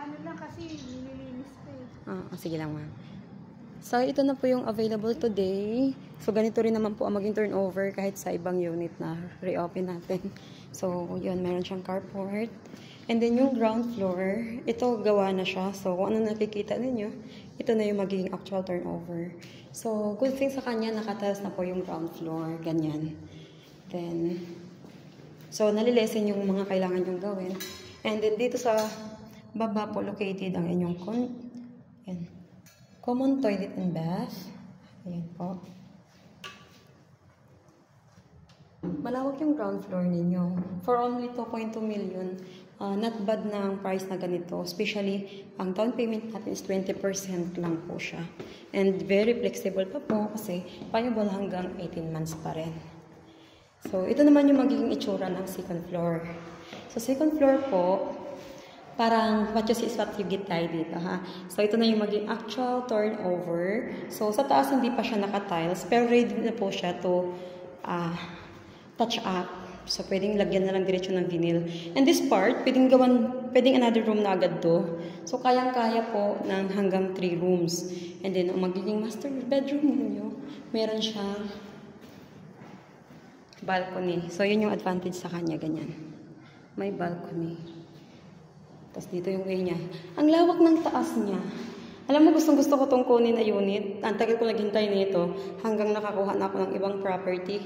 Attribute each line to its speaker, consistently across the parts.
Speaker 1: Ano lang kasi, nililinis ko eh.
Speaker 2: Sige lang, ma'am. So, ito na po yung available today. So, ganito rin naman po ang maging turnover kahit sa ibang unit na reopen natin. So, yun, meron siyang carport. And then, yung ground floor, ito gawa na siya. So, kung ano nakikita ninyo, ito na yung magiging actual turnover. So, good thing sa kanya, nakataas na po yung ground floor. Ganyan. Then, so, nalilesen yung mga kailangan yung gawin. And then, dito sa baba po located ang inyong common toilet and bath. Ayan po. Malawak yung ground floor ninyo. For only 2.2 million, not bad na ang price na ganito. Especially, ang down payment natin is 20% lang po siya. And very flexible pa po kasi payable hanggang 18 months pa rin. So, ito naman yung magiging itsura ng second floor. So, second floor po, parang what you see is what you get tayo dito, ha? So, ito na yung maging actual turnover. So, sa taas hindi pa siya naka-tiles, pero ready na po siya to touch up. So, pwedeng lagyan na lang diretso ng vinyl. And this part, pwedeng another room na agad to. So, kayang-kaya po ng hanggang 3 rooms. And then, ang magiging master bedroom ninyo, meron siyang balcony. So, yun yung advantage sa kanya, ganyan. May balcony. Tapos dito yung way niya. Ang lawak ng taas niya. Alam mo, gustong-gusto ko itong kunin na unit. Ang tagal ko naghintay nito hanggang nakakuha na ako ng ibang property.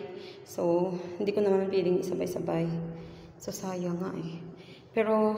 Speaker 2: So, hindi ko naman piling isabay-sabay. So, sayang nga eh. Pero,